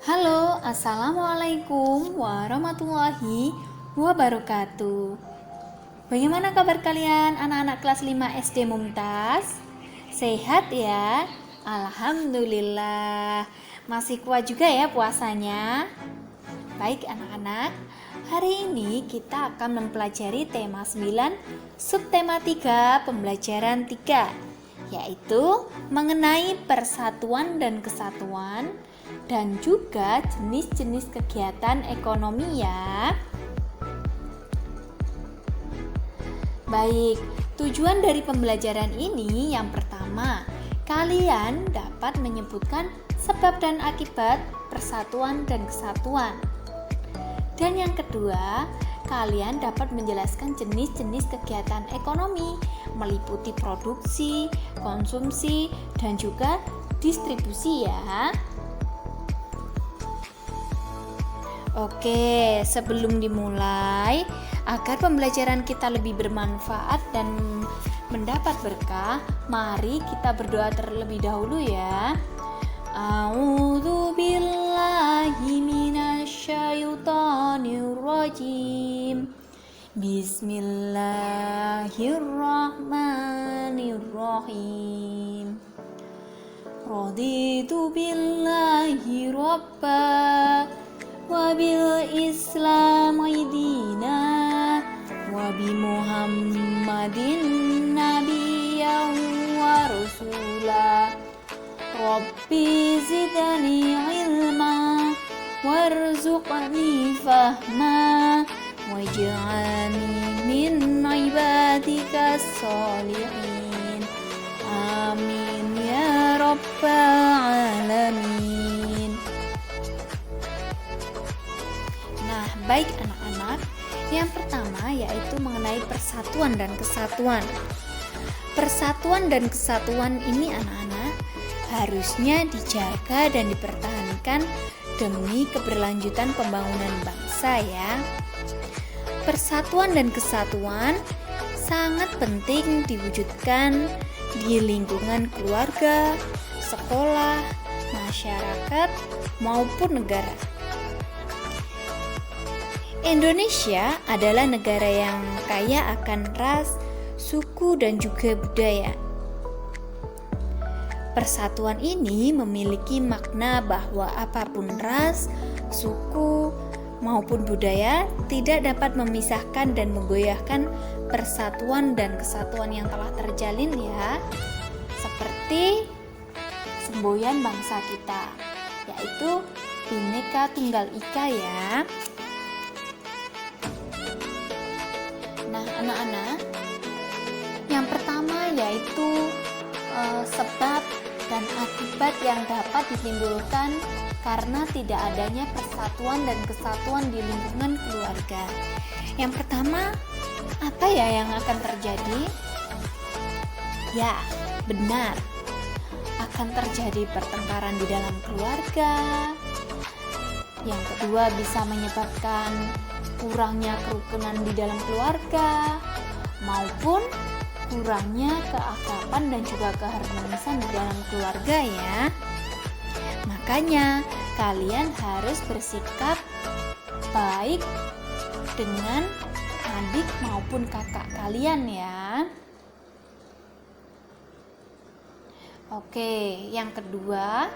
Halo, assalamualaikum warahmatullahi wabarakatuh. Bagaimana kabar kalian anak-anak kelas 5 SD Mumtaz? Sehat ya? Alhamdulillah. Masih kuat juga ya puasanya? Baik anak-anak, hari ini kita akan mempelajari tema 9, subtema 3, pembelajaran 3, yaitu mengenai persatuan dan kesatuan dan juga jenis-jenis kegiatan ekonomi ya. Baik, tujuan dari pembelajaran ini yang pertama, kalian dapat menyebutkan sebab dan akibat persatuan dan kesatuan. Dan yang kedua, kalian dapat menjelaskan jenis-jenis kegiatan ekonomi, meliputi produksi, konsumsi, dan juga distribusi ya. Oke, sebelum dimulai, agar pembelajaran kita lebih bermanfaat dan mendapat berkah, mari kita berdoa terlebih dahulu ya. A'udzu billahi minasyaitonir rajim. Bismillahirrahmanirrahim. Raditu billahi rabba wa bil islami dina wa bi muhammadin nabiyyan wa rasula. Rabbi zidni ilma warzuqni fahma waj'alni min ibadika sholihin. Amin ya rabbal alamin. Nah, baik anak-anak, yang pertama yaitu mengenai persatuan dan kesatuan. Persatuan dan kesatuan ini anak-anak harusnya dijaga dan dipertahankan demi keberlanjutan pembangunan bangsa ya. Persatuan dan kesatuan sangat penting diwujudkan di lingkungan keluarga, sekolah, masyarakat, maupun negara. Indonesia adalah negara yang kaya akan ras, suku, dan juga budaya. Persatuan ini memiliki makna bahwa apapun ras, suku, maupun budaya tidak dapat memisahkan dan menggoyahkan persatuan dan kesatuan yang telah terjalin ya. Seperti semboyan bangsa kita, yaitu Bhinneka Tunggal Ika ya. Nah anak-anak, yang pertama yaitu sebab dan akibat yang dapat ditimbulkan karena tidak adanya persatuan dan kesatuan di lingkungan keluarga. Yang pertama, apa ya yang akan terjadi? Ya, benar. Akan terjadi pertengkaran di dalam keluarga. Yang kedua, bisa menyebabkan kurangnya kerukunan di dalam keluarga maupun kurangnya keakraban dan juga keharmonisan di dalam keluarga ya. Makanya kalian harus bersikap baik dengan adik maupun kakak kalian ya. Oke, yang kedua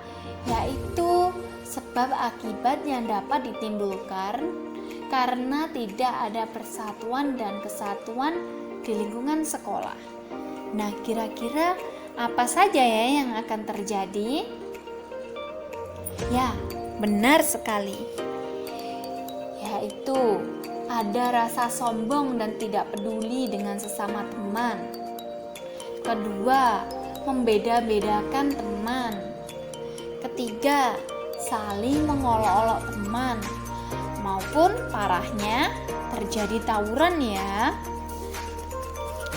yaitu sebab akibat yang dapat ditimbulkan karena tidak ada persatuan dan kesatuan di lingkungan sekolah. Nah, kira-kira apa saja ya yang akan terjadi? Ya, benar sekali. Yaitu ada rasa sombong dan tidak peduli dengan sesama teman. Kedua, membeda-bedakan teman. Ketiga, saling mengolok-olok teman. Maupun parahnya terjadi tawuran ya.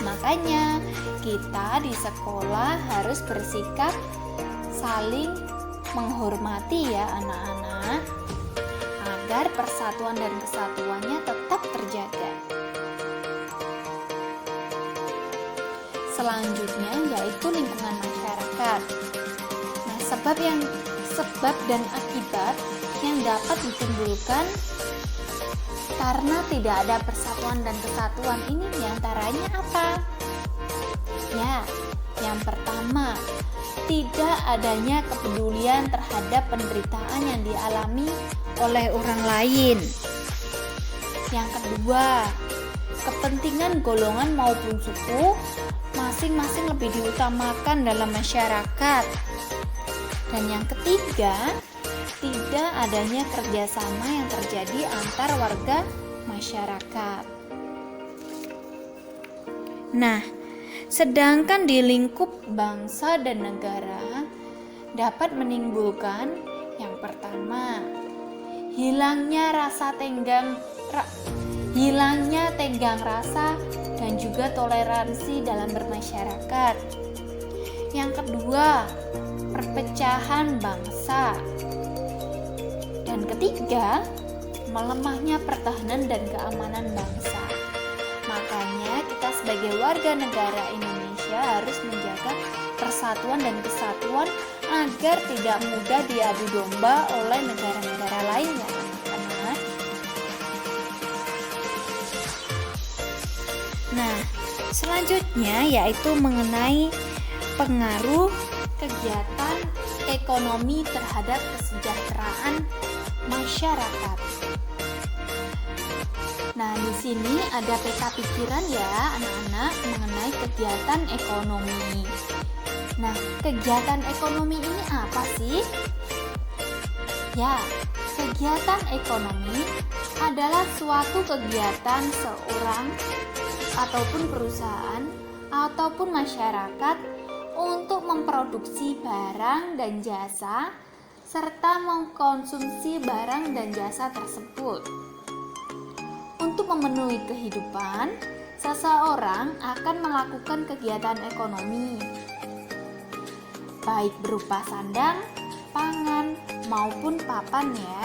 Makanya kita di sekolah harus bersikap saling menghormati ya anak-anak, agar persatuan dan kesatuannya tetap terjaga. Selanjutnya yaitu lingkungan masyarakat. Nah, sebab yang sebab dan akibat yang dapat ditimbulkan karena tidak ada persatuan dan kesatuan ini diantaranya apa? Ya, yang pertama, tidak adanya kepedulian terhadap penderitaan yang dialami oleh orang lain. Yang kedua, kepentingan golongan maupun suku masing-masing lebih diutamakan dalam masyarakat. Dan yang ketiga, tidak adanya kerjasama yang terjadi antar warga masyarakat. Nah, sedangkan di lingkup bangsa dan negara dapat menimbulkan yang pertama, hilangnya tenggang rasa dan juga toleransi dalam bermasyarakat. Yang kedua, perpecahan bangsa. Dan ketiga, melemahnya pertahanan dan keamanan bangsa. Makanya kita sebagai warga negara Indonesia harus menjaga persatuan dan kesatuan agar tidak mudah diadu domba oleh negara-negara lainnya, anak-anak. Nah, selanjutnya yaitu mengenai pengaruh kegiatan ekonomi terhadap kesejahteraan masyarakat. Nah, di sini ada peta pikiran ya anak-anak mengenai kegiatan ekonomi. Nah, kegiatan ekonomi ini apa sih? Ya, kegiatan ekonomi adalah suatu kegiatan seorang ataupun perusahaan ataupun masyarakat untuk memproduksi barang dan jasa serta mengkonsumsi barang dan jasa tersebut. Untuk memenuhi kehidupan, seseorang akan melakukan kegiatan ekonomi, baik berupa sandang, pangan, maupun papan ya.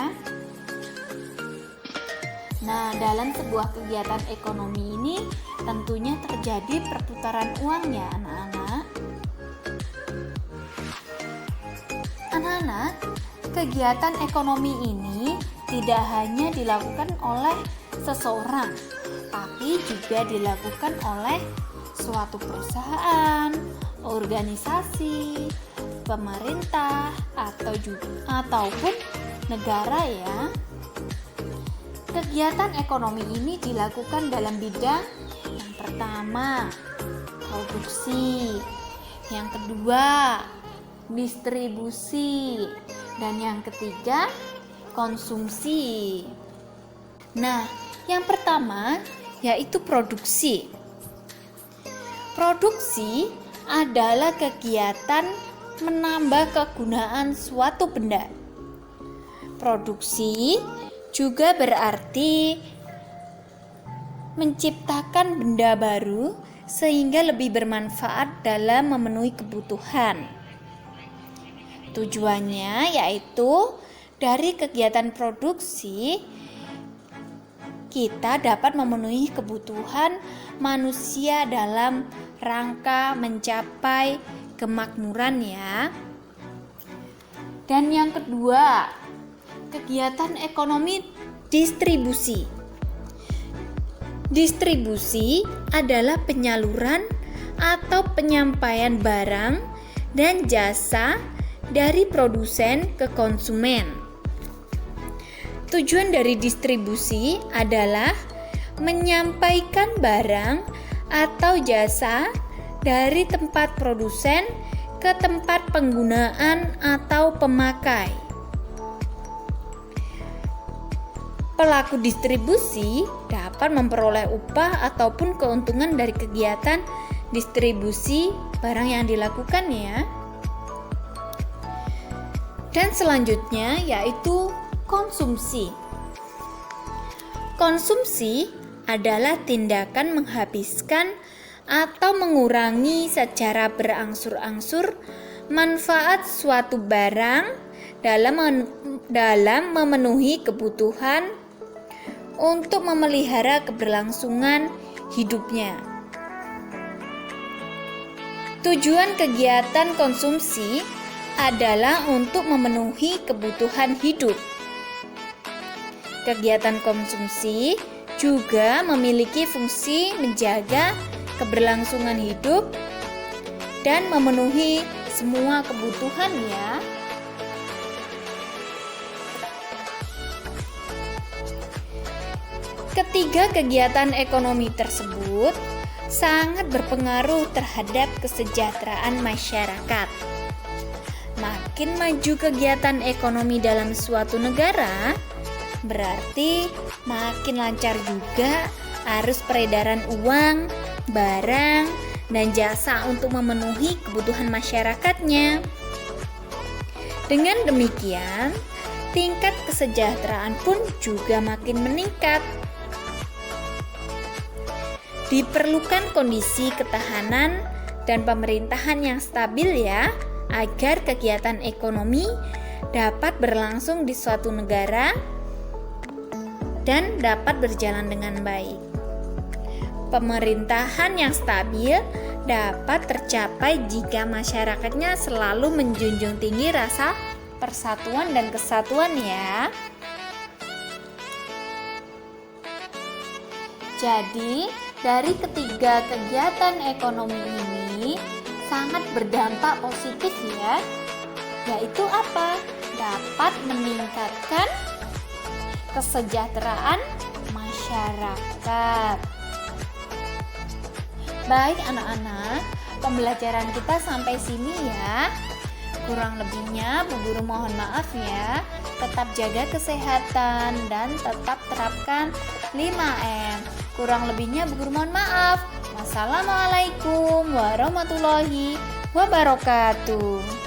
Nah, dalam sebuah kegiatan ekonomi ini tentunya terjadi perputaran uang ya anak-anak. Anak-anak, kegiatan ekonomi ini tidak hanya dilakukan oleh seseorang, tapi juga dilakukan oleh suatu perusahaan, organisasi, pemerintah, ataupun negara ya. Kegiatan ekonomi ini dilakukan dalam bidang yang pertama, produksi, yang kedua, distribusi, dan yang ketiga, konsumsi. Nah, yang pertama yaitu produksi. Produksi adalah kegiatan menambah kegunaan suatu benda. Produksi juga berarti menciptakan benda baru sehingga lebih bermanfaat dalam memenuhi kebutuhan. Tujuannya yaitu dari kegiatan produksi kita dapat memenuhi kebutuhan manusia dalam rangka mencapai kemakmuran ya. Dan yang kedua, kegiatan ekonomi distribusi. Distribusi adalah penyaluran atau penyampaian barang dan jasa dari produsen ke konsumen. Tujuan dari distribusi adalah menyampaikan barang atau jasa dari tempat produsen ke tempat penggunaan atau pemakai. Pelaku distribusi dapat memperoleh upah ataupun keuntungan dari kegiatan distribusi barang yang dilakukan ya. Dan selanjutnya yaitu konsumsi. Konsumsi adalah tindakan menghabiskan atau mengurangi secara berangsur-angsur manfaat suatu barang dalam memenuhi kebutuhan untuk memelihara keberlangsungan hidupnya. Tujuan kegiatan konsumsi adalah untuk memenuhi kebutuhan hidup. Kegiatan konsumsi juga memiliki fungsi menjaga keberlangsungan hidup dan memenuhi semua kebutuhan ya. Ketiga kegiatan ekonomi tersebut sangat berpengaruh terhadap kesejahteraan masyarakat. Makin maju kegiatan ekonomi dalam suatu negara, berarti makin lancar juga arus peredaran uang, barang, dan jasa untuk memenuhi kebutuhan masyarakatnya. Dengan demikian, tingkat kesejahteraan pun juga makin meningkat. Diperlukan kondisi ketahanan dan pemerintahan yang stabil ya, agar kegiatan ekonomi dapat berlangsung di suatu negara dan dapat berjalan dengan baik. Pemerintahan yang stabil dapat tercapai jika masyarakatnya selalu menjunjung tinggi rasa persatuan dan kesatuan ya. Jadi, dari ketiga kegiatan ekonomi ini sangat berdampak positif ya. Yaitu apa? Dapat meningkatkan kesejahteraan masyarakat. Baik anak-anak, pembelajaran kita sampai sini ya. Kurang lebihnya Bu Guru mohon maaf ya. Tetap jaga kesehatan dan tetap terapkan 5M. Kurang lebihnya Bu Guru mohon maaf. Wassalamualaikum warahmatullahi wabarakatuh.